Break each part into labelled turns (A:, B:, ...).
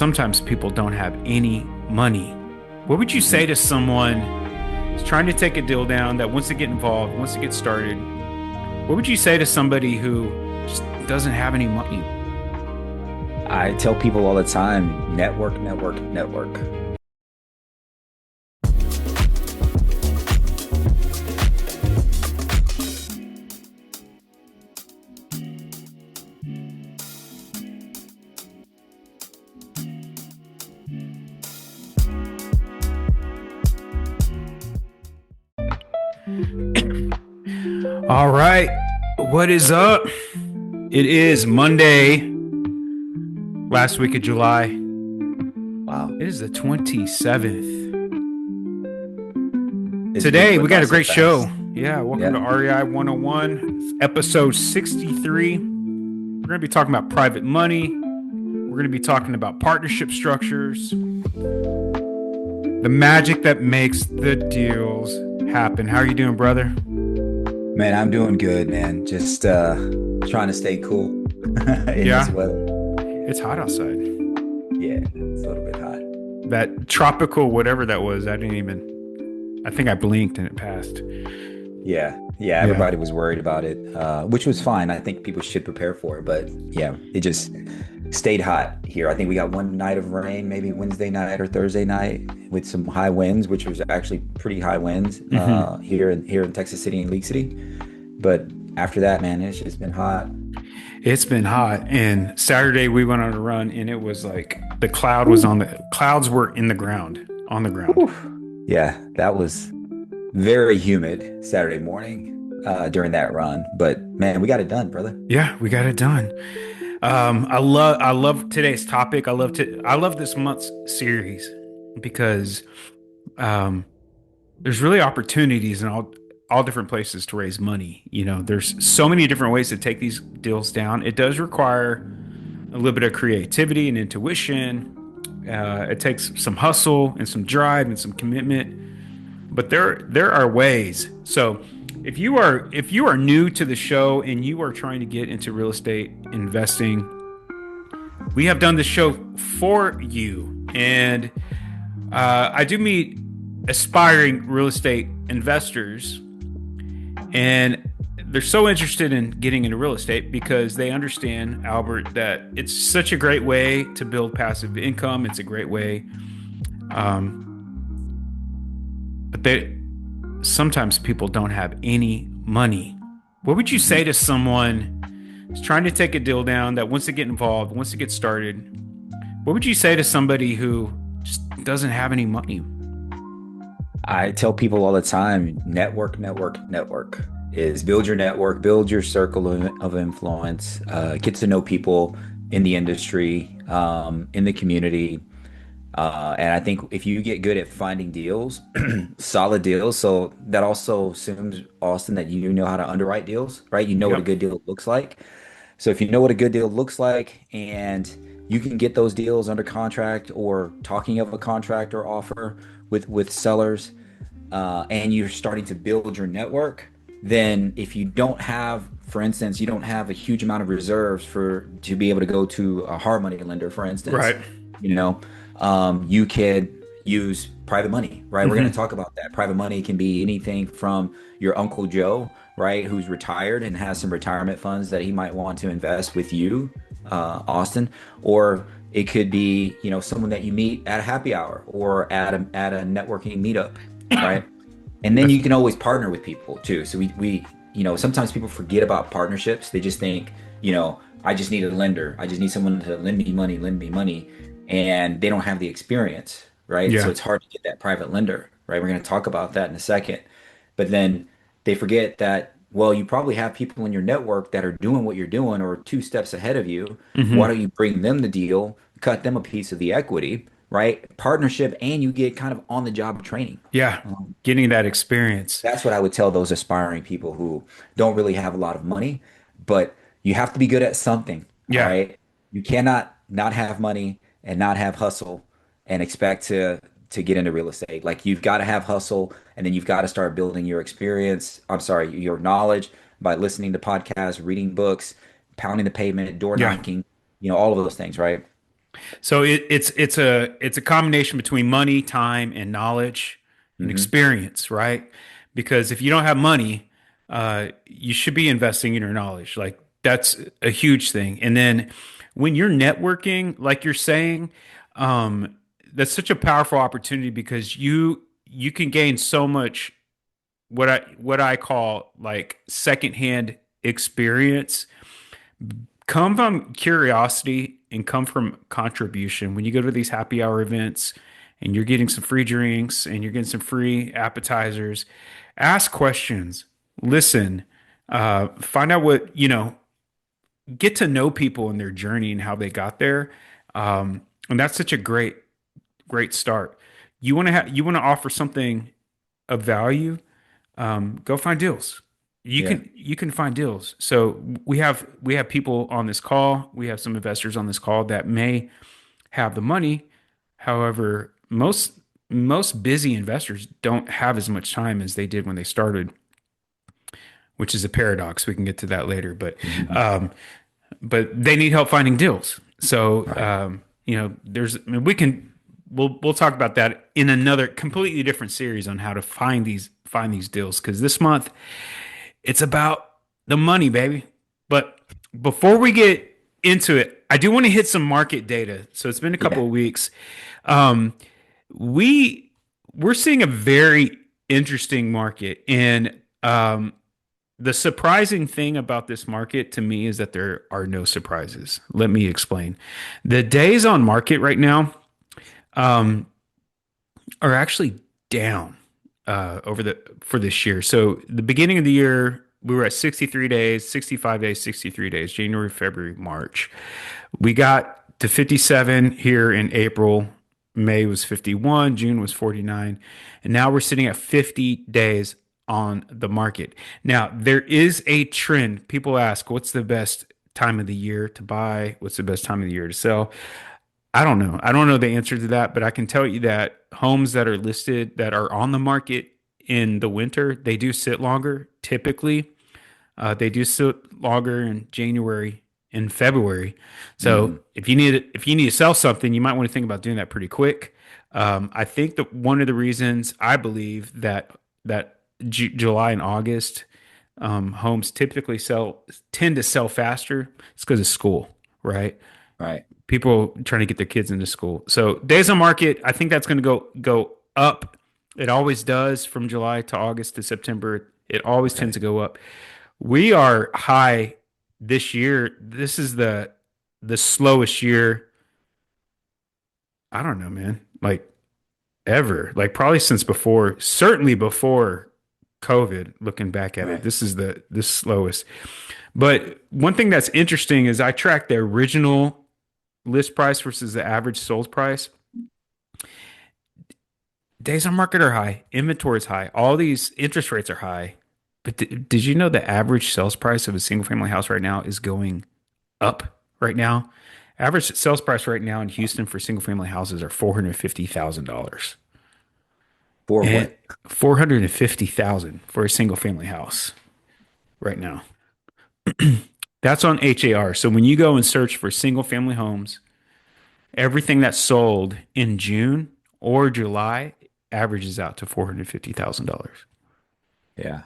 A: sometimes people don't have any money. What would you say to someone who's trying to take a deal down that wants to get involved, wants to get started? What would you say to somebody who just doesn't have any money?
B: I tell people all the time, network, network, network.
A: All right. What is up? It is Monday, last week of July.
B: Wow.
A: It is the 27th.
B: This week
A: Today, we
B: went
A: got
B: by
A: a
B: so
A: great show.
B: fast.
A: Yeah, welcome
B: Yeah.
A: to REI 101, episode 63. We're going to be talking about private money. We're going to be talking about partnership structures, the magic that makes the deals happen. How are you doing, brother?
B: Man, I'm doing good, man. Just trying to stay cool in this
A: Yeah,
B: weather.
A: it's hot outside.
B: Yeah, it's a little bit hot.
A: That tropical, whatever that was, I think I blinked and it passed.
B: Yeah,
A: Yeah.
B: everybody was worried about it, which was fine. I think people should prepare for it, but yeah, it just stayed hot here. I think we got one night of rain, maybe Wednesday night or Thursday night, with some high winds, which was actually pretty high winds here in Texas City and League City. But after that, man, it's just been hot.
A: It's been hot. And Saturday we went on a run and it was like the clouds were in the ground, on the ground.
B: Whew. Yeah, that was very humid Saturday morning during that run. But man, we got it done, brother.
A: Yeah, we got it done. I love today's topic. I love this month's series because um, there's really opportunities in all different places to raise money. You know, there's so many different ways to take these deals down. It does require a little bit of creativity and intuition. It takes some hustle and some drive and some commitment, but there are ways. So if you are new to the show and you are trying to get into real estate investing, we have done this show for you. And I do meet aspiring real estate investors, and they're so interested in getting into real estate because they understand, Albert, that it's such a great way to build passive income. It's a great way, but sometimes people don't have any money. What would you say to someone who's trying to take a deal down that wants to get involved, wants to get started? What would you say to somebody who just doesn't have any money?
B: I tell people all the time, network, network, network is build your network, build your circle of influence, get to know people in the industry, in the community. And I think if you get good at finding deals, solid deals, so that also assumes, Austin, that you know how to underwrite deals, right? You know what a
A: Yep.
B: good deal looks like. So if you know what a good deal looks like and you can get those deals under contract or talking of a contract or offer with sellers, and you're starting to build your network, then if you don't have, for instance, you don't have a huge amount of reserves to be able to go to a hard money lender, for instance,
A: Right.
B: you know, you could use private money, right? We're going to talk about that. Private money can be anything from your Uncle Joe, right, who's retired and has some retirement funds that he might want to invest with you, Austin, or it could be, someone that you meet at a happy hour or at a networking meetup, right? And then you can always partner with people too. So we sometimes people forget about partnerships. They just think, I just need a lender. I just need someone to lend me money, and they don't have the experience, right? So
A: Yeah.
B: it's hard to get that private lender, right? We're going to talk about that in a second. But then they forget that, well, you probably have people in your network that are doing what you're doing or two steps ahead of you. Why
A: Hmm.
B: don't you bring them the deal, cut them a piece of the equity, right? Partnership, and you get kind of on the job training.
A: Yeah. Getting that experience.
B: That's what I would tell those aspiring people who don't really have a lot of money, but you have to be good at something. All
A: Yeah.
B: right. You cannot not have money and not have hustle and expect to get into real estate. Like you've got to have hustle, and then you've got to start building your experience. I'm sorry, your knowledge by listening to podcasts, reading books, pounding the pavement, door
A: Yeah.
B: knocking, all of those things, right?
A: So it's a combination between money, time, and knowledge and
B: Hmm.
A: experience, right? Because if you don't have money, you should be investing in your knowledge. Like that's a huge thing. And then when you're networking, like you're saying, um, that's such a powerful opportunity because you can gain so much what I call like secondhand experience come from curiosity and come from contribution. When you go to these happy hour events and you're getting some free drinks and you're getting some free appetizers, ask questions, listen, find out get to know people in their journey and how they got there. And that's such a great start. You want to offer something of value, go find deals. You
B: Yeah.
A: can you can find deals. So we have people on this call. We have some investors on this call that may have the money. However, most busy investors don't have as much time as they did when they started, which is a paradox. We can get to that later,
B: Hmm.
A: but they need help finding deals. So
B: Right.
A: there's I mean, we'll talk about that in another completely different series on how to find these deals because this month it's about the money, baby. But before we get into it, I do want to hit some market data. So it's been a couple
B: Yeah.
A: of weeks. Um, we we're seeing a very interesting market, and the surprising thing about this market to me is that there are no surprises. Let me explain. The days on market right now um, are actually down over the for this year. So the beginning of the year, we were at 63 days, 65 days, 63 days, January, February, March. We got to 57 here in April. May was 51, June was 49, and now we're sitting at 50 days on the market. Now, there is a trend. People ask, what's the best time of the year to buy? What's the best time of the year to sell? I don't know. I don't know the answer to that, but I can tell you that homes that are listed that are on the market in the winter, they do sit longer typically. They do sit longer in January and February. So
B: Hmm.
A: if you need to sell something, you might want to think about doing that pretty quick. I think that one of the reasons I believe that July and August homes typically tend to sell faster. It's because of school, right?
B: Right.
A: People trying to get their kids into school. So days on market, I think that's going to go up. It always does from July to August to September. It always tends
B: Okay.
A: to go up. We are high this year. This is the slowest year. I don't know, man. Like ever. Like probably since before, certainly before COVID, looking back at it.
B: Right.
A: This is the slowest. But one thing that's interesting is I track the original list price versus the average sold price. Days on market are high, inventory is high, all these interest rates are high. But did you know the average sales price of a single family house right now is going up right now? Average sales price right now in Houston for single family houses are $450,000.
B: For
A: And
B: what?
A: 450,000 for a single family house right now. That's on HAR. So when you go and search for single family homes, everything that's sold in June or July averages out to $450,000.
B: Yeah.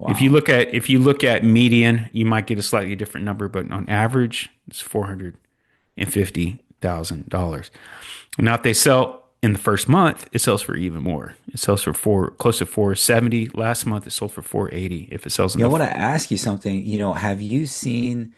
A: If you
B: Wow.
A: look at if you look at median, you might get a slightly different number, but on average, it's $450,000. Now, if they sell in the first month, it sells for even more. It sells for close to 470. Last month, it sold for 480. If it sells in
B: I
A: the
B: want to ask you something. Have you seen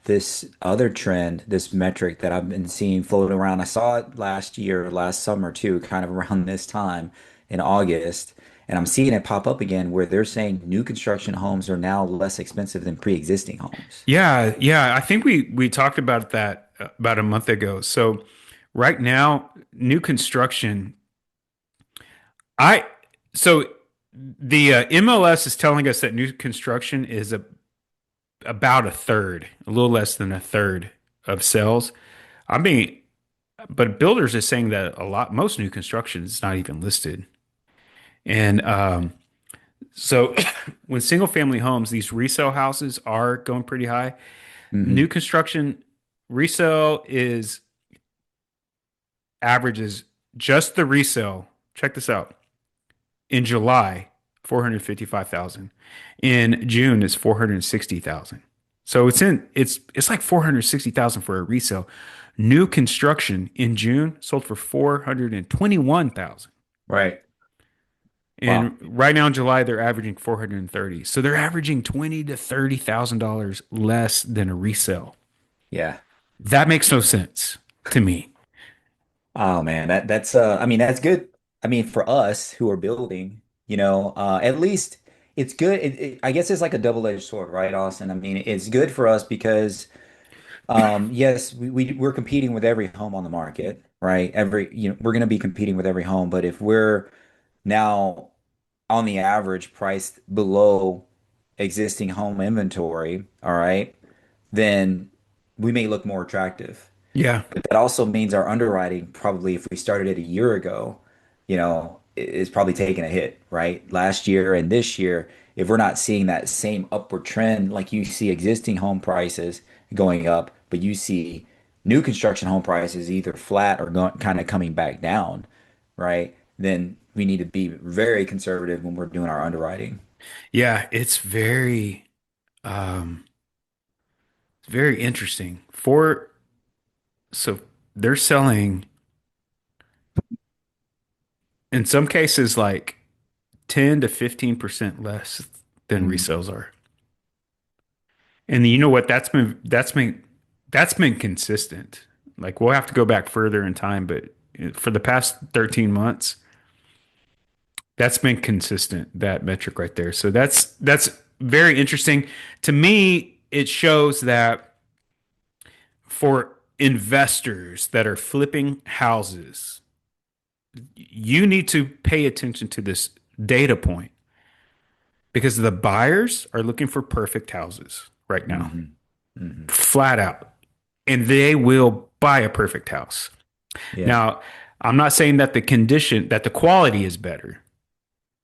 B: this other trend, this metric that I've been seeing floating around? I saw it last year, last summer too, kind of around this time in August. And I'm seeing it pop up again where they're saying new construction homes are now less expensive than pre-existing homes.
A: Yeah, yeah, I think we talked about that about a month ago. So right now, new construction, I so the MLS is telling us that new construction is about a third, a little less than a third of sales. I mean, but builders are saying that most new construction is not even listed. And so when single family homes, these resale houses are going pretty high. New
B: Hmm.
A: construction resale is averages just the resale. Check this out. In July, 455,000. In June, it's 460,000. So it's like 460,000 for a resale. New construction in June sold for 421,000.
B: Right.
A: And
B: Wow.
A: right now in July, they're averaging 430. So they're averaging 20 to $30,000 less than a resale.
B: Yeah.
A: That makes no sense to me.
B: Oh man, that's I mean that's good. I mean for us who are building, at least it's good. I guess it's like a double-edged sword, right, Austin? I mean, it's good for us because yes, we're competing with every home on the market, right? We're going to be competing with every home, but if we're now on the average priced below existing home inventory, all right, then we may look more attractive.
A: Yeah.
B: But that also means our underwriting, probably if we started it a year ago, is probably taking a hit, right? Last year and this year, if we're not seeing that same upward trend, like you see existing home prices going up, but you see new construction home prices either flat or going kind of coming back down, right? Then we need to be very conservative when we're doing our underwriting.
A: Yeah. Um, it's very interesting. So they're selling in some cases like 10 to 15% less than
B: Mhm.
A: resales are. And you know what? That's been consistent. Like we'll have to go back further in time, but for the past 13 months, that's been consistent, that metric right there. So that's very interesting. To me, it shows that for investors that are flipping houses, you need to pay attention to this data point because the buyers are looking for perfect houses right now,
B: Hmm. Hmm.
A: flat out, and they will buy a perfect house.
B: Yeah.
A: Now, I'm not saying that the quality is better.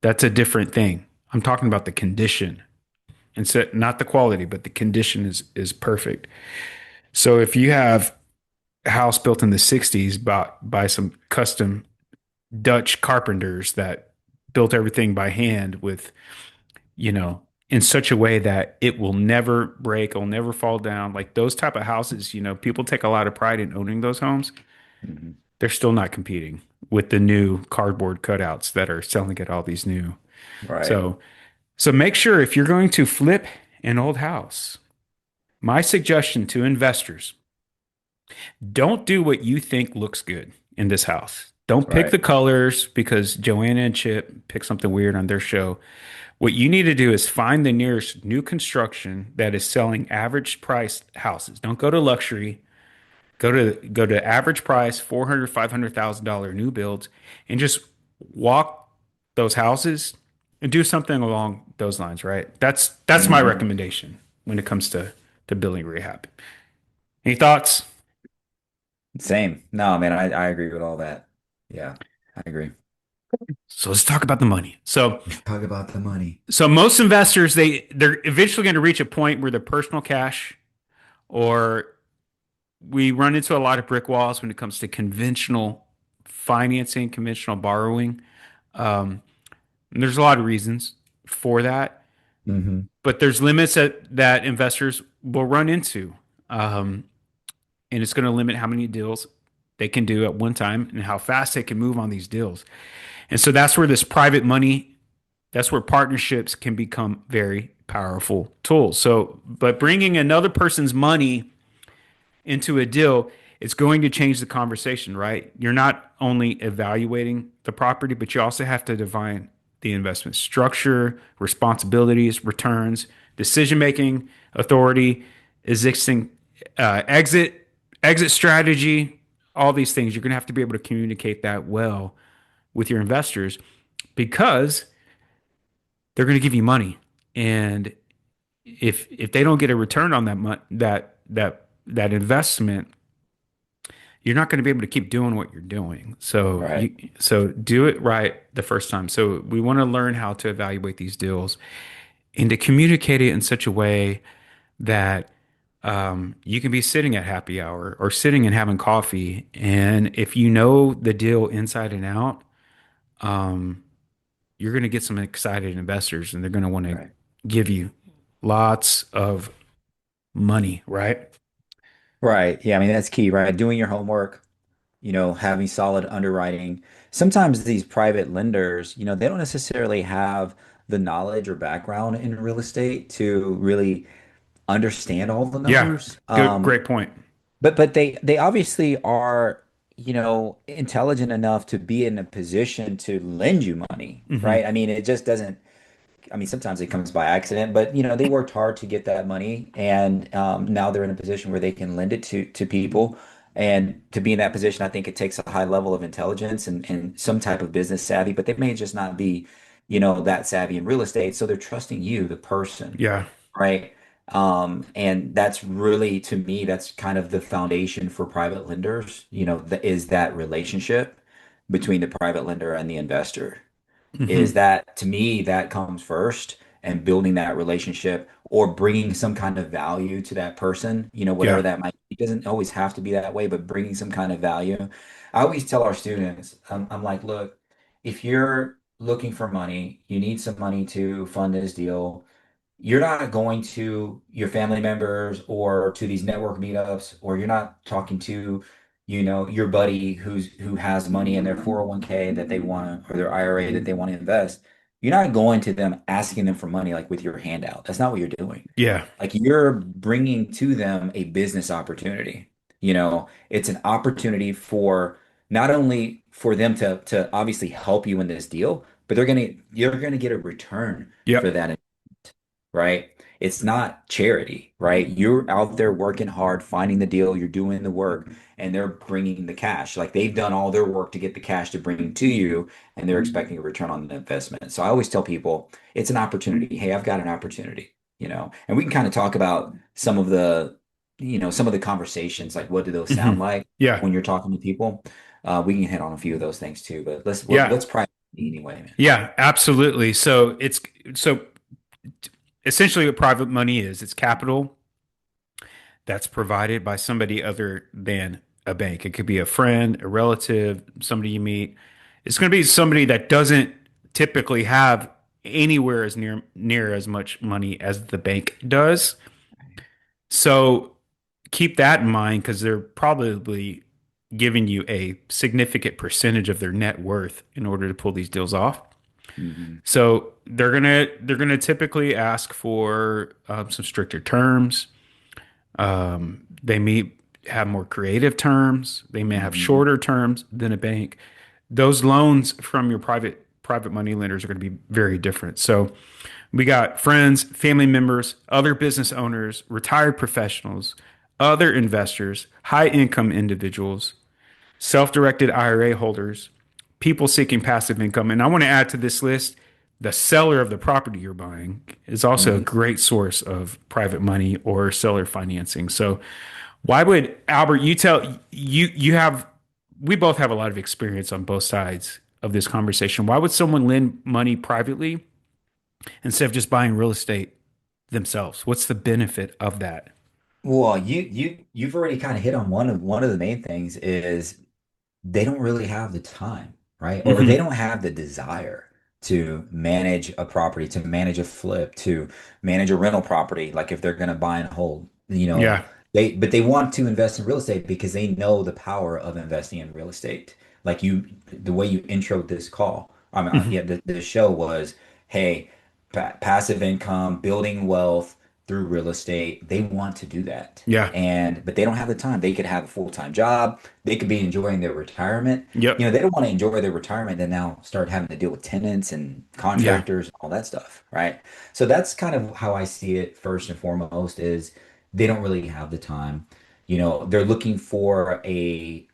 A: That's a different thing. I'm talking about the condition. And so not the quality, but the condition is perfect. So if you have a house built in the 60s by some custom Dutch carpenters that built everything by hand with, in such a way that it will never break, it'll never fall down, like those type of houses, people take a lot of pride in owning those homes.
B: Hmm.
A: They're still not competing with the new cardboard cutouts that are selling at all these new.
B: Right.
A: So, so make sure if you're going to flip an old house, my suggestion to investors, don't do what you think looks good in this house. Don't pick
B: Right.
A: the colors because Joanna and Chip pick something weird on their show. What you need to do is find the nearest new construction that is selling average price houses. Don't go to luxury. Go to average price, 400, $500,000 new builds, and just walk those houses and do something along those lines, right? That's my
B: Hmm.
A: recommendation when it comes to building rehab. Any thoughts?
B: Same. No, man, I agree with all that. Yeah, I agree.
A: So let's talk about the money. So
B: Let's talk about the money.
A: so most investors they're eventually going to reach a point where their personal cash or we run into a lot of brick walls when it comes to conventional financing, conventional borrowing. Um, and there's a lot of reasons for that,
B: Hmm.
A: but there's limits that investors will run into. Um, and it's going to limit how many deals they can do at one time and how fast they can move on these deals. And so that's where this private money, that's where partnerships can become very powerful tools. So, but bringing another person's money into a deal, it's going to change the conversation, right? You're not only evaluating the property, but you also have to define the investment structure, responsibilities, returns, decision making, authority, existing exit strategy, all these things. You're going to have to be able to communicate that well with your investors because they're going to give you money, and if they don't get a return on that investment, you're not going to be able to keep doing what you're doing.
B: Right.
A: So do it right the first time. So we want to learn how to evaluate these deals and to communicate it in such a way that You can be sitting at happy hour or sitting and having coffee, and if you know the deal inside and out, um, you're going to get some excited investors, and they're going to want to
B: Right.
A: give you lots of money, right?
B: Right. Yeah, I mean that's key, right? Doing your homework, having solid underwriting. Sometimes these private lenders, they don't necessarily have the knowledge or background in real estate to really understand all the
A: Yeah,
B: numbers.
A: good, great point.
B: But they obviously are, intelligent enough to be in a position to lend you money,
A: Hmm.
B: right? I mean, it just doesn't. I mean, sometimes it comes by accident, but they worked hard to get that money, and now they're in a position where they can lend it to people. And to be in that position, I think it takes a high level of intelligence and some type of business savvy, but they may just not be, that savvy in real estate. So they're trusting you, the person,
A: Yeah.
B: right? And that's really, to me, that's kind of the foundation for private lenders, is that relationship between the private lender and the investor. Is
A: Hmm.
B: that, to me, that comes first, and building that relationship or bringing some kind of value to that person, whatever
A: Yeah.
B: that might be. It doesn't always have to be that way, but bringing some kind of value. I always tell our students, I'm like, look, if you're looking for money, you need some money to fund this deal, you're not going to your family members or to these network meetups, or you're not talking to, your buddy who has money in their 401k that they want to, or their IRA that they want to invest. You're not going to them asking them for money like with your hand out. That's not what you're doing.
A: Yeah.
B: Like, you're bringing to them a business opportunity. It's an opportunity for not only for them to obviously help you in this deal, but you're gonna get a return for
A: Yep.
B: that, right? It's not charity, right? You're out there working hard, finding the deal, you're doing the work, and they're bringing the cash. Like, they've done all their work to get the cash to bring to you, and they're expecting a return on the investment. So I always tell people it's an opportunity. Hey, I've got an opportunity, and we can kind of talk about some of the conversations, like what do those sound
A: Hmm.
B: like
A: Yeah.
B: when you're talking to people. We can hit on a few of those things too, but
A: Yeah.
B: let's price anyway, man.
A: Yeah, absolutely. So essentially what private money is, it's capital that's provided by somebody other than a bank. It could be a friend, a relative, somebody you meet. It's going to be somebody that doesn't typically have anywhere as near as much money as the bank does. So keep that in mind because they're probably giving you a significant percentage of their net worth in order to pull these deals off.
B: Hmm.
A: So they're gonna typically ask for some stricter terms. They may have more creative terms. They may have
B: Hmm.
A: shorter terms than a bank. Those loans from your private money lenders are going to be very different. So we got friends, family members, other business owners, retired professionals, other investors, high income individuals, self-directed IRA holders, people seeking passive income. And I want to add to this list, the seller of the property you're buying is also a
B: Hmm.
A: great source of private money or seller financing. So why would Albert, you have we both have a lot of experience on both sides of this conversation. Why would someone lend money privately instead of just buying real estate themselves? What's the benefit of that?
B: Well, you've already kind of hit on one of the main things is they don't really have the time, right? Or they
A: Hmm.
B: don't have the desire to manage a property, to manage a flip, to manage a rental property. Like, if they're going to buy and hold,
A: Yeah.
B: but they want to invest in real estate because they know the power of investing in real estate. Like, the way you introed this call, I mean,
A: Hmm.
B: yeah, the show was, hey, passive income, building wealth through real estate. They want to do that.
A: Yeah.
B: But they don't have the time. They could have a full-time job. They could be enjoying their retirement.
A: Yep.
B: They don't want to enjoy their retirement and now start having to deal with tenants and
A: Yeah.
B: contractors, all that stuff, right? So that's kind of how I see it first and foremost is they don't really have the time. They're looking for a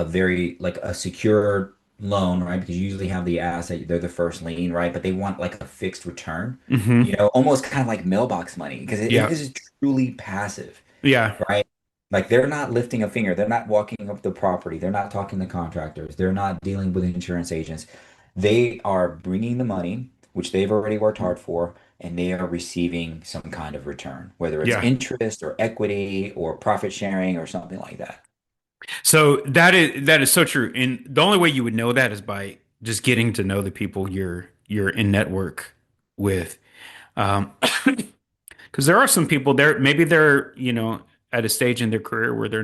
B: very, like, a secure loan, right? Because you usually have the asset, they're the first lien, right? But they want like a fixed return,
A: Hmm.
B: almost kind of like mailbox money because it
A: Yeah.
B: is truly passive,
A: Yeah.
B: right? Like, they're not lifting a finger. They're not walking up the property. They're not talking to contractors. They're not dealing with insurance agents. They are bringing the money, which they've already worked hard for. and they are receiving some kind of return, whether it's
A: Yeah.
B: interest or equity or profit sharing or something like that.
A: So that is so true. And the only way you would know that is by just getting to know the people you're in network with. Um, because there are some people there, maybe they're, at a stage in their career where they're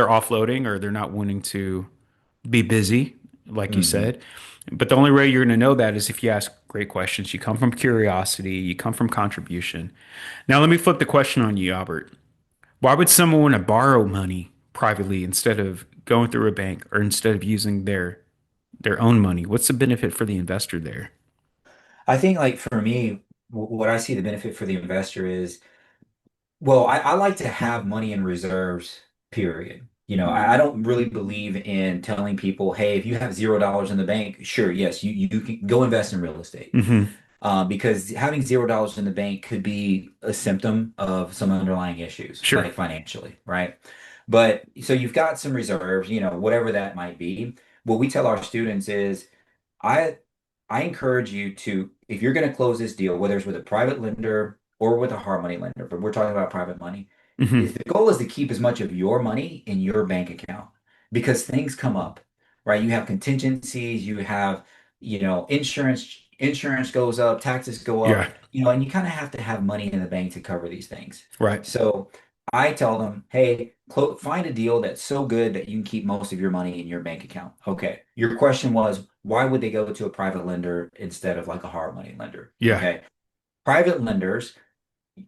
A: offloading or they're not wanting to be busy, like you
B: Hmm.
A: said. But the only way you're going to know that is if you ask great questions. You come from curiosity, you come from contribution. Now, let me flip the question on you, Albert. Why would someone want to borrow money privately instead of going through a bank or instead of using their own money? What's the benefit for the investor there?
B: I think like for me, what I see the benefit for the investor is, well, I like to have money in reserves, period. I don't really believe in telling people, hey, if you have $0 in the bank, sure, yes, you can go invest in real estate.
A: Hmm.
B: Because having $0 in the bank could be a symptom of some underlying issues,
A: Sure.
B: like financially, right? But so you've got some reserves, whatever that might be. What we tell our students is, I I encourage you to, if you're going to close this deal, whether it's with a private lender or with a hard money lender, but we're talking about private money, is
A: Hmm.
B: the goal is to keep as much of your money in your bank account because things come up, right? You have contingencies, you have, insurance goes up, taxes go
A: Yeah.
B: up, and you kind of have to have money in the bank to cover these things.
A: Right.
B: So I tell them, hey, find a deal that's so good that you can keep most of your money in your bank account. Okay. Your question was, why would they go to a private lender instead of like a hard money lender?
A: Yeah.
B: Okay. Private lenders,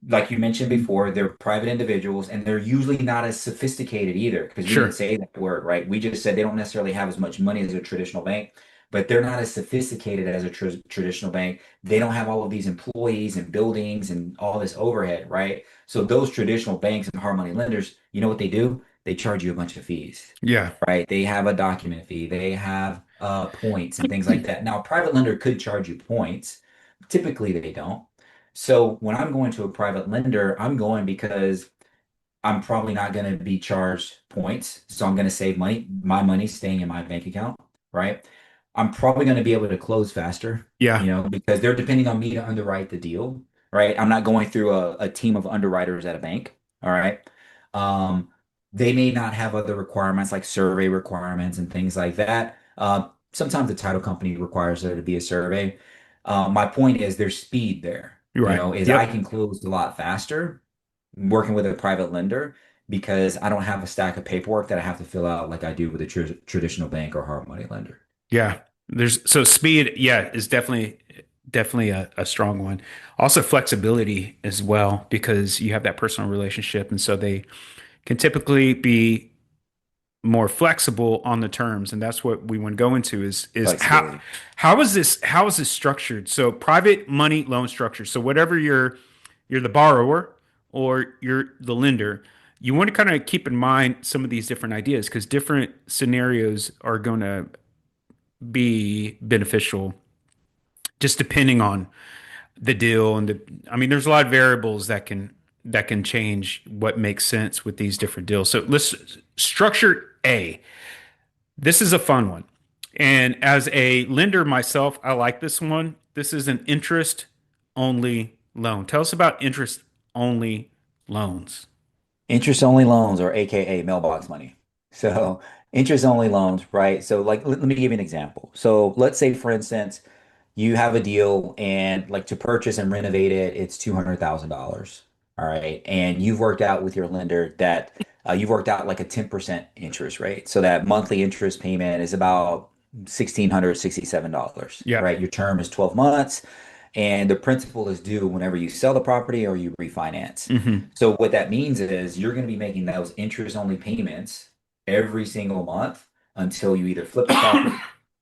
B: like you mentioned before, they're private individuals and they're usually not as sophisticated either because we didn't
A: Sure.
B: say that word, right? We just said they don't necessarily have as much money as a traditional bank, but they're not as sophisticated as a traditional bank. They don't have all of these employees and buildings and all this overhead, right? So those traditional banks and hard money lenders, you know what they do? They charge you a bunch of fees,
A: Yeah.
B: right? They have a document fee, they have points and things like that. Now, a private lender could charge you points. Typically, they don't. So when I'm going to a private lender, I'm going because I'm probably not going to be charged points. So I'm going to save money. My money's staying in my bank account, right? I'm probably going to be able to close faster,
A: Yeah.
B: because they're depending on me to underwrite the deal, right? I'm not going through a team of underwriters at a bank, all right? Um, they may not have other requirements like survey requirements and things like that. Sometimes the title company requires there to be a survey. My point is there's speed there,
A: You're right.
B: is I
A: Yep.
B: can close a lot faster working with a private lender because I don't have a stack of paperwork that I have to fill out like I do with a traditional bank or hard money lender.
A: Yeah. There's so speed, yeah, is definitely a strong one. Also flexibility as well, because you have that personal relationship, and so they can typically be more flexible on the terms, and that's what we want to go into is
B: Flexibility.
A: how is this structured? So private money loan structure. So whatever you're the borrower or you're the lender, you want to kind of keep in mind some of these different ideas because different scenarios are going to be beneficial just depending on the deal and I mean there's a lot of variables that can change what makes sense with these different deals. So let's structure A. This is a fun one. And as a lender myself, I like this one. This is an interest only loan. Tell us about interest only loans.
B: Interest only loans, or AKA mailbox money. So, interest only loans, right? So, like, let me give you an example. So, let's say, for instance, you have a deal and like to purchase and renovate it, it's $200,000. All right. And you've worked out with your lender that you've worked out like a 10% interest rate. So that monthly interest payment is about $1,667,
A: Yeah.
B: right? Your term is 12 months and the principal is due whenever you sell the property or you refinance.
A: Hmm.
B: So what that means is you're going to be making those interest only payments every single month until you either flip the property,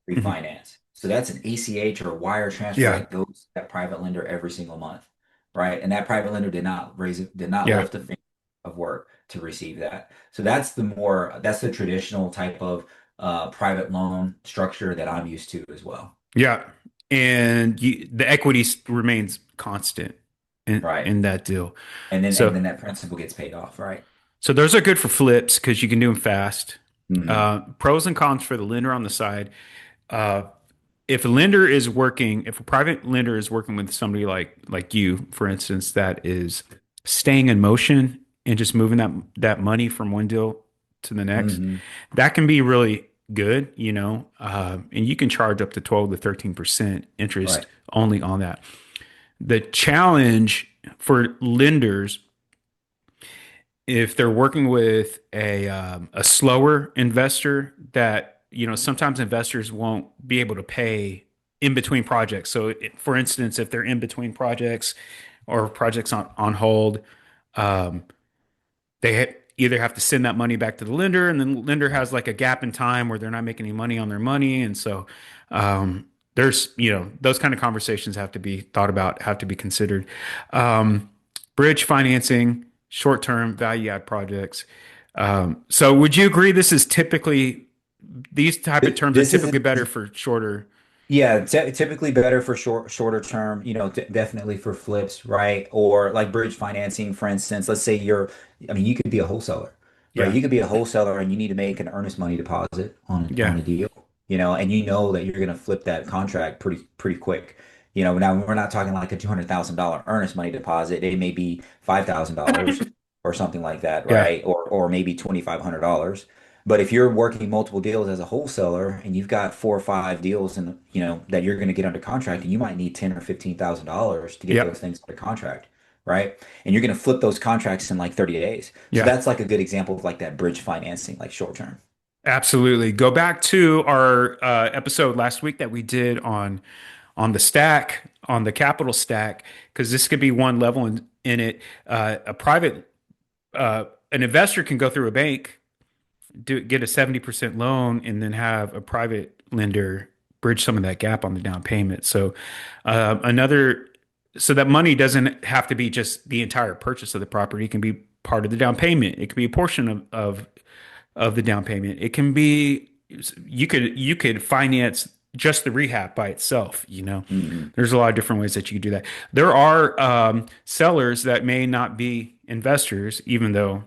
A: Hmm.
B: refinance. So that's an ACH or a wire transfer
A: Yeah.
B: that goes to that private lender every single month, right? And that private lender did not
A: Yeah.
B: lift a finger of work to receive that. So that's the traditional type of private loan structure that I'm used to as well,
A: Yeah. And the equity remains constant in
B: right?
A: in that deal.
B: And then
A: So
B: that principal gets paid off, right?
A: so those are good for flips because you can do them fast.
B: Hmm.
A: Pros and cons for the lender on the side. if a private lender is working with somebody like you, for instance, that is staying in motion and just moving that money from one deal to the next,
B: Hmm.
A: that can be really good, you know. And you can charge up to 12 to 13% interest
B: Right.
A: only on that. The challenge for lenders, if they're working with a slower investor, that sometimes investors won't be able to pay in between projects. So, for instance, if they're in between projects or projects on hold, um, either have to send that money back to the lender, and then the lender
B: Right.
A: has like a gap in time where they're not making any money on their money, and so um, there's those kind of conversations have to be thought about, have to be considered. Um, Bridge financing, short term value add projects. So would you agree these type of terms are
B: This is
A: typically better for shorter?
B: Yeah, typically better for shorter term, definitely for flips, right? Or like bridge financing, for instance. Let's say I mean, you could be a wholesaler, right?
A: Yeah,
B: You could be a wholesaler and you need to make an earnest money deposit
A: yeah,
B: on a deal, and you know that you're going to flip that contract pretty quick. Now we're not talking like a $200,000 earnest money deposit. It may be $5,000 or something like that,
A: yeah.
B: right? Or maybe $2,500. But if you're working multiple deals as a wholesaler and you've got 4 or 5 deals and that you're going to get under contract, and you might need 10 or $15,000 to get those
A: Yep.
B: things under contract, right? And you're going to flip those contracts in like 30 days. So
A: Yeah.
B: that's like a good example of like that bridge financing, like short term.
A: Absolutely. Go back to our episode last week that we did on the stack, on the capital stack, because this could be one level in it. An investor can go through a bank, get a 70% loan, and then have a private lender bridge some of that gap on the down payment. So uh, another, so that money doesn't have to be just the entire purchase of the property. It can be part of the down payment. It could be a portion of the down payment. It can be you could finance just the rehab by itself.
B: Hmm.
A: There's a lot of different ways that you could do that. There are sellers that may not be investors, even though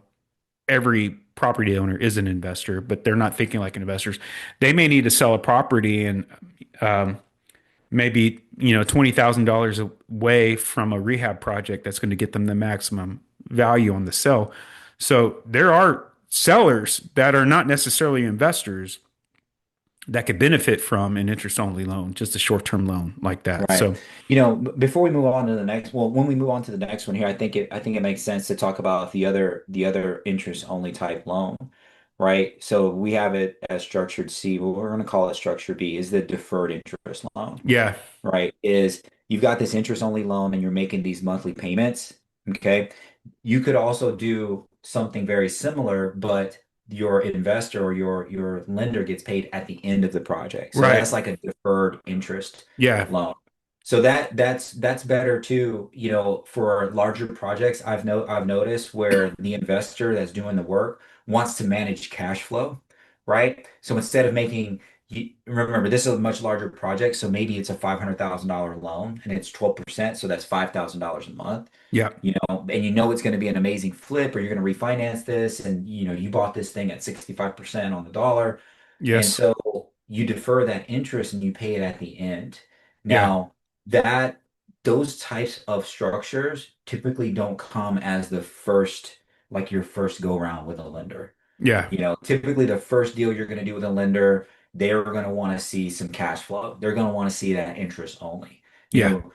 A: every property owner is an investor, but they're not thinking like investors. They may need to sell a property and um, maybe $20,000 away from a rehab project that's going to get them the maximum value on the sell. So there are sellers that are not necessarily investors that could benefit from an interest only loan, just a short term loan like that.
B: Right.
A: So
B: Before we move on to the next, well, when we move on to the next one here, I think it makes sense to talk about the other interest only type loan, right? So we have it as structured C, but we're going to call it structured B, is the deferred interest loan,
A: yeah,
B: right? Is you've got this interest only loan and you're making these monthly payments, okay? You could also do something very similar, but your investor or your lender gets paid at the end of the project. So
A: right.
B: that's like a deferred interest
A: Yeah,
B: loan. So that's better too, for larger projects. I've noticed where the investor that's doing the work wants to manage cash flow, right? So instead of remember, this is a much larger project, so maybe it's a $500,000 loan and it's 12%, so that's $5,000 a month,
A: yeah,
B: and it's going to be an amazing flip, or you're going to refinance this, and you bought this thing at 65% on the dollar, and
A: yes,
B: so you defer that interest and you pay it at the end.
A: yeah,
B: Now, that those types of structures typically don't come as like your first go around with a lender.
A: yeah,
B: Typically the first deal you're going to do with a lender, they're going to want to see some cash flow. They're going to want to see that interest only. You
A: yeah,
B: know,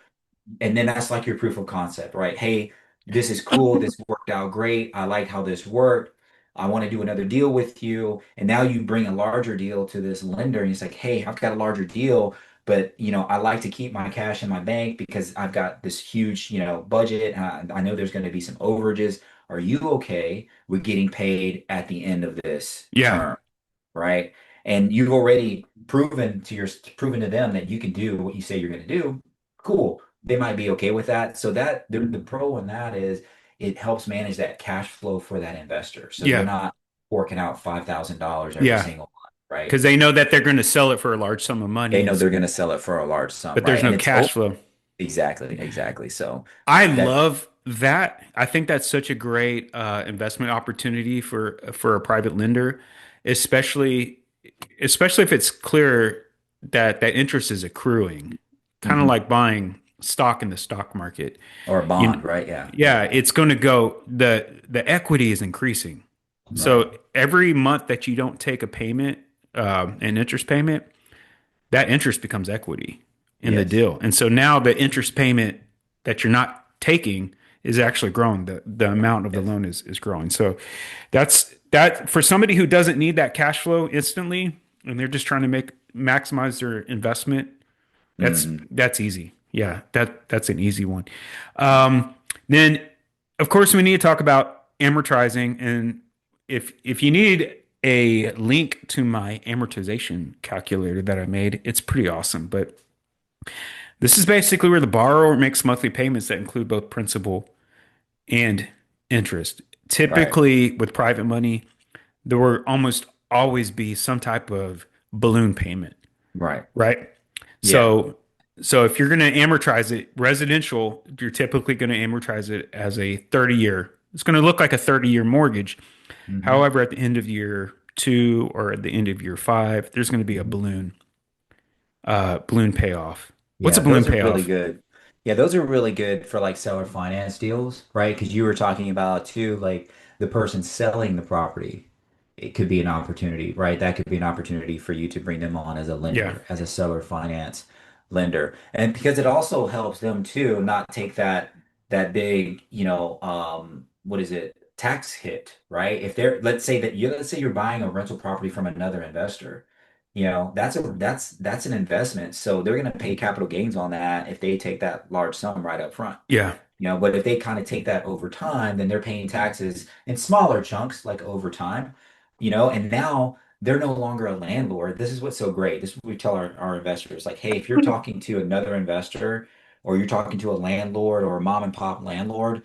B: and then that's like your proof of concept, right? Hey, this is cool. This worked out great. I like how this worked. I want to do another deal with you. And now you bring a larger deal to this lender and it's like, hey, I've got a larger deal, but I like to keep my cash in my bank because I've got this huge, budget. I know there's going to be some overages. Are you okay with getting paid at the end of this
A: yeah,
B: term? Right? And you've already proven to them that you can do what you say you're going to do. Cool. They might be okay with that. So that the pro in that is it helps manage that cash flow for that investor. So they're
A: yeah,
B: not forking out $5,000 every
A: yeah.
B: single month, right?
A: Because they know that they're going to sell it for a large sum of money,
B: They know they're going to sell it for a large sum,
A: but there's
B: right? And
A: no
B: it's
A: cash flow.
B: exactly. So
A: I
B: that
A: love that. I think that's such a great investment opportunity for a private lender, especially especially if it's clear that interest is accruing, kind of
B: Hmm.
A: like buying stock in the stock market.
B: Or a
A: You,
B: bond, right? Yeah.
A: yeah, it's going to go, the equity is increasing.
B: Right.
A: So every month that you don't take a payment, an interest payment, that interest becomes equity in the
B: Yes.
A: deal. And so now the interest payment that you're not taking is actually growing. The amount of the
B: Yes.
A: loan is growing. So that for somebody who doesn't need that cash flow instantly and they're just trying to maximize their investment,
B: Hmm.
A: that's easy. Yeah, that's an easy one. Then of course we need to talk about amortizing, and if you need a link to my amortization calculator that I made, it's pretty awesome. But this is basically where the borrower makes monthly payments that include both principal and interest.
B: Right.
A: Typically with private money, there will almost always be some type of balloon payment,
B: Right.
A: right?
B: Yeah.
A: So if you're going to amortize it, residential, you're typically going to amortize it as a 30-year. It's going to look like a 30-year mortgage.
B: Hmm.
A: However, at the end of year two or at the end of year five, there's going to be a
B: Hmm.
A: balloon payoff. What's a
B: Yeah,
A: balloon
B: those are really
A: payoff?
B: good. Yeah, those are really good for like seller finance deals, right? Because you were talking about too, like the person selling the property. It could be an opportunity, right? That could be an opportunity for you to bring them on as a
A: Yeah,
B: lender, as a seller finance lender. And because it also helps them too not take that big, what is it, tax hit, right? If they're, let's say you're buying a rental property from another investor. That's an investment. So they're going to pay capital gains on that if they take that large sum right up front.
A: yeah,
B: But if they kind of take that over time, then they're paying taxes in smaller chunks, like over time, and now they're no longer a landlord. This is what's so great. This is what we tell our investors, like, hey, if you're talking to another investor or you're talking to a landlord or a mom and pop landlord,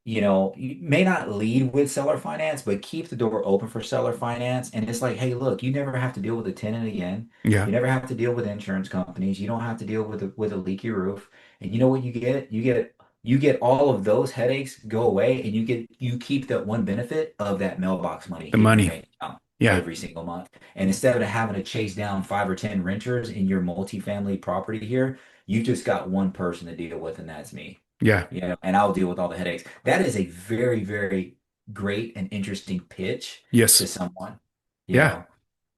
B: you may not lead with seller finance, but keep the door open for seller finance. And it's like, hey, look, you never have to deal with a tenant again.
A: yeah.
B: You never have to deal with insurance companies. You don't have to deal with a leaky roof. And you know what you get? You get all of those headaches go away, and you keep that one benefit of that mailbox money
A: The
B: hitting your
A: money.
B: bank account
A: Yeah,
B: every single month. And instead of having to chase down 5 or 10 renters in your multifamily property here, you just got one person to deal with, and that's me.
A: yeah,
B: And I'll deal with all the headaches. That is a very, very great and interesting pitch to
A: yes,
B: someone, you
A: yeah.
B: know.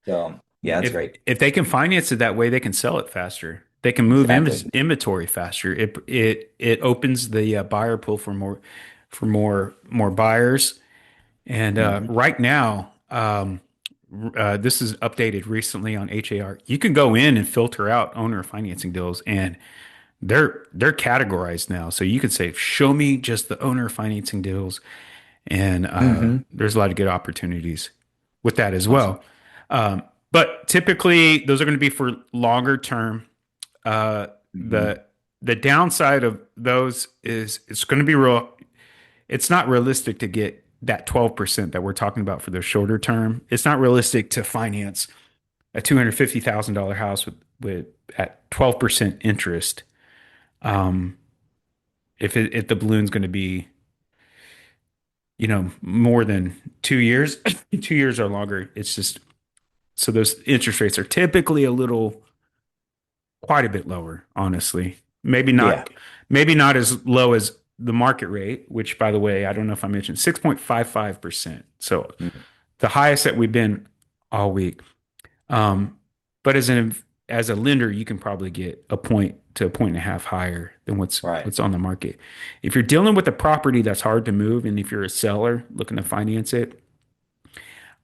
B: So yeah, that's
A: If
B: great.
A: if they can finance it that way, they can sell it faster. They can move
B: Exactly.
A: inventory faster. It opens the buyer pool for more buyers. And
B: Hmm.
A: right now, this is updated recently on HAR. You can go in and filter out owner financing deals, and they're categorized now. So you could say, "Show me just the owner financing deals," and
B: Hmm.
A: there's a lot of good opportunities with that as
B: Awesome.
A: well. But typically, those are going to be for longer term. Uh,
B: Hmm.
A: the the downside of those is it's going to be real. It's not realistic to get that 12% that we're talking about for the shorter term. It's not realistic to finance a $250,000 house with at 12% interest. Um, if the balloon's going to be, more than 2 years, 2 years or longer, it's just so those interest rates are typically quite a bit lower, honestly.
B: Yeah.
A: Maybe not as low as the market rate, which by the way, I don't know if I mentioned 6.55%. So
B: Mhm.
A: the highest that we've been all week. Um, but as a lender, you can probably get a point to a point and a half higher than what's
B: Right.
A: what's on the market. If you're dealing with a property that's hard to move, and if you're a seller looking to finance it,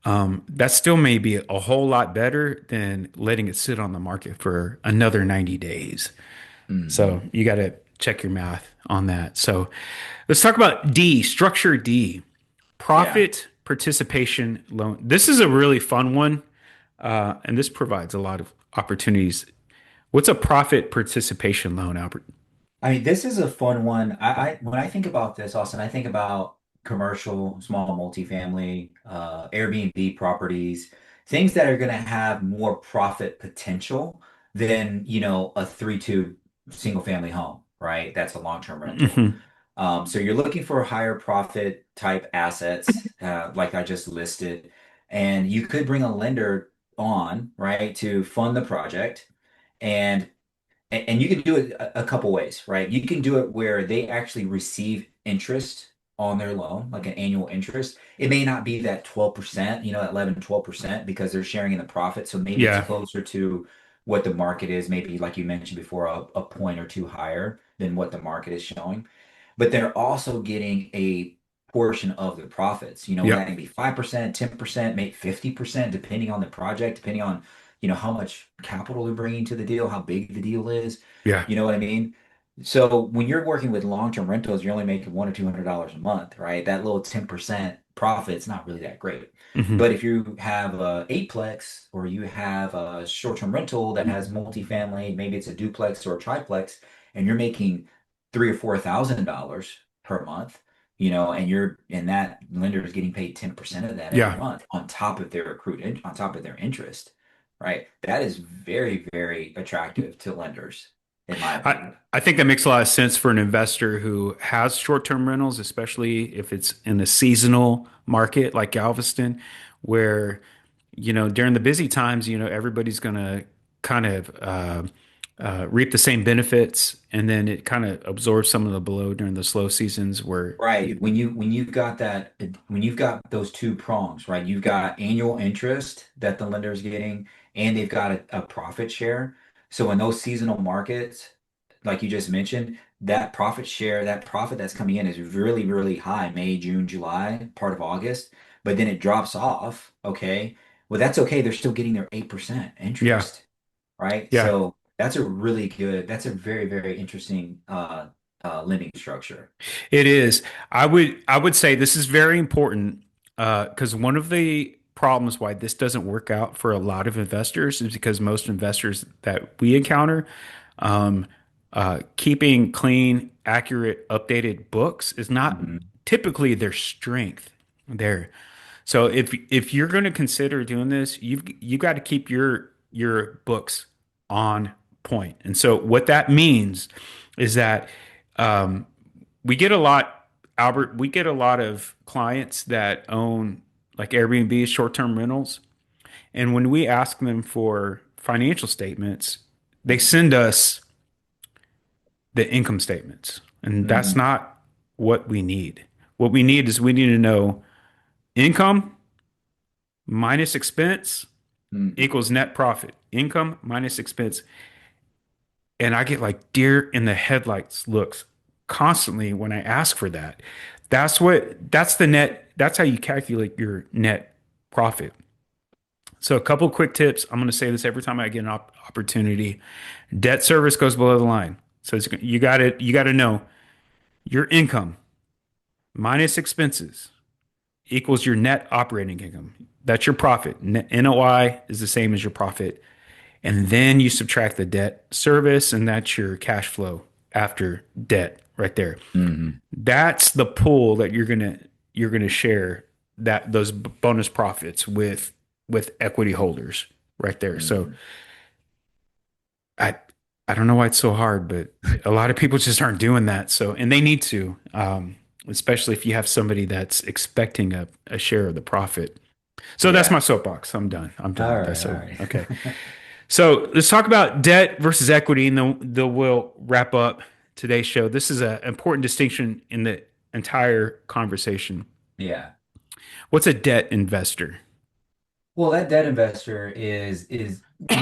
A: that still may be a whole lot better than letting it sit on the market for another 90 days. So
B: Hmm.
A: you got to check your math on that. So let's talk about D, structure D,
B: Yeah.
A: profit participation loan. This is a really fun one, and this provides a lot of opportunities. What's a profit participation loan, Albert?
B: I mean, this is a fun one. I when I think about this, Austin, I think about commercial, small multifamily, Airbnb properties, things that are going to have more profit potential than, a 3-2 single family home, right? That's a long-term rental.
A: Hmm.
B: So you're looking for higher profit type assets, like I just listed, and you could bring a lender on, right, to fund the project. And and you can do it a couple ways, right? You can do it where they actually receive interest on their loan, like an annual interest. It may not be that 12%, that 11, 12%, because they're sharing in the profit. So maybe it's
A: Yeah.
B: closer to what the market is, maybe like you mentioned before, a point or two higher than what the market is showing. But they're also getting a portion of the profits. That
A: Yep.
B: can be 5%, 10%, maybe 50%, depending on the project, depending on, how much capital they're bringing to the deal, how big the deal is.
A: Yeah.
B: You know what I mean? So when you're working with long-term rentals, you're only making $100 or $200 a month, right? That little 10% profit's not really that great.
A: Hmm.
B: But if you have a eightplex or you have a short-term rental that has multifamily, maybe it's a duplex or a triplex, and you're making $3,000 or $4,000 per month, and that lender is getting paid 10% of that every
A: Yeah.
B: month on top of their on top of their interest, right? That is very, very attractive to lenders, in my
A: I
B: opinion.
A: I think that makes a lot of sense for an investor who has short-term rentals, especially if it's in a seasonal market like Galveston, where, during the busy times, everybody's gonna kind of reap the same benefits, and then it kind of absorbs some of the blow during the slow seasons where,
B: Right. When you've got those two prongs, right? You've got annual interest that the lender is getting, and they've got a profit share. So in those seasonal markets, like you just mentioned, that profit share, that profit that's coming in is really, really high, May, June, July, part of August, but then it drops off. Okay. Well, that's okay. They're still getting their 8%
A: yeah,
B: interest, right?
A: yeah.
B: So that's a very, very interesting lending structure.
A: It is. I would say this is very important because one of the problems why this doesn't work out for a lot of investors is because most investors that we encounter, um, keeping clean, accurate, updated books is not
B: Mhm.
A: typically their strength there. So if you're going to consider doing this, you got to keep your books on point. And so what that means is that um, we get a lot, Albert, we get a lot of clients that own like Airbnb short-term rentals. And when we ask them for financial statements, they send us the income statements. And that's
B: Mhm.
A: not what we need. What we need is we need to know income minus expense
B: Mhm.
A: equals net profit. Income minus expense. And I get like deer in the headlights looks constantly when I ask for that. That's the net, that's how you calculate your net profit. So a couple quick tips. I'm going to say this every time I get an opportunity. Debt service goes below the line. So you got to know your income minus expenses equals your net operating income. That's your profit. NOI is the same as your profit. And then you subtract the debt service, and that's your cash flow after debt right there.
B: Mhm.
A: That's the pool that you're gonna share that those bonus profits with equity holders right there. So
B: Mhm.
A: I I don't know why it's so hard, but a lot of people just aren't doing that. So and they need to, especially if you have somebody that's expecting a share of the profit. So that's my
B: Yeah.
A: soapbox. I'm done. I'm done
B: All
A: with that.
B: right. All
A: So okay.
B: right.
A: So let's talk about debt versus equity, and then we'll wrap up today's show. This is an important distinction in the entire conversation.
B: Yeah.
A: What's a debt investor?
B: Well, that debt investor is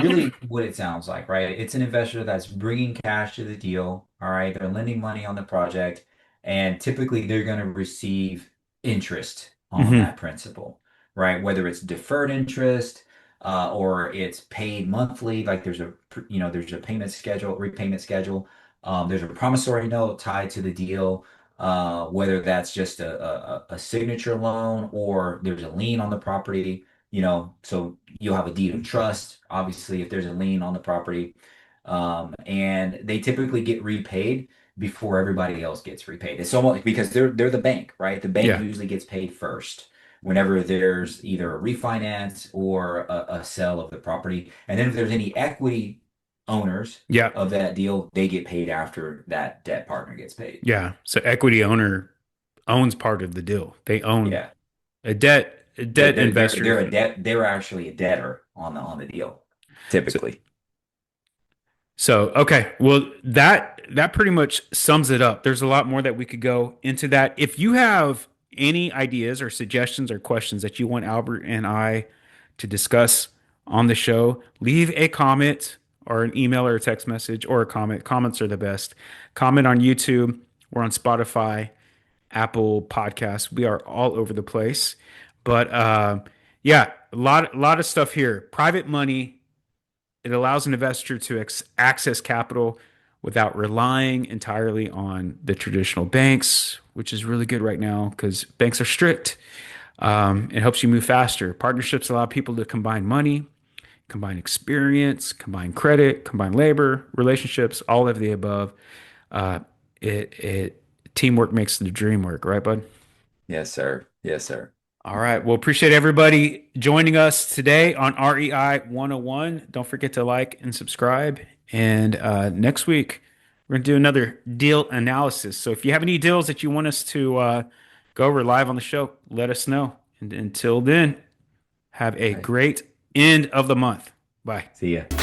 B: really what it sounds like, right? It's an investor that's bringing cash to the deal, all right? They're lending money on the project, and typically they're going to receive interest on
A: Hmm.
B: that principal, right? Whether it's deferred interest, or it's paid monthly, like there's a payment schedule, repayment schedule. There's a promissory note tied to the deal. Whether that's just a signature loan or there's a lien on the property, so you'll have a deed of trust, obviously, if there's a lien on the property. And they typically get repaid before everybody else gets repaid. It's almost because they're the bank, right? The bank
A: Yeah,
B: usually gets paid first whenever there's either a refinance or a sale of the property. And then if there's any equity owners
A: yeah,
B: of that deal, they get paid after that debt partner gets paid.
A: yeah. So equity owner owns part of the deal. They own
B: Yeah.
A: a debt. A
B: They're
A: debt
B: they're they're
A: investor.
B: they're a debt they're actually a debtor on the deal,
A: So
B: typically.
A: So, okay. Well, that pretty much sums it up. There's a lot more that we could go into that. If you have any ideas or suggestions or questions that you want Albert and I to discuss on the show, leave a comment or an email or a text message or a comment. Comments are the best. Comment on YouTube. We're on Spotify, Apple Podcasts. We are all over the place. But yeah, a lot of stuff here. Private money, it allows an investor to access capital without relying entirely on the traditional banks, which is really good right now because banks are strict. It helps you move faster. Partnerships allow people to combine money, combine experience, combine credit, combine labor, relationships, all of the above. Uh, it teamwork makes the dream work, right, bud?
B: Yes, sir. Yes, sir.
A: All right. Well, appreciate everybody joining us today on REI 101. Don't forget to like and subscribe. And next week, we're going to do another deal analysis. So if you have any deals that you want us to go over live on the show, let us know. And until then, have a
B: All right.
A: great end of the month. Bye.
B: See ya.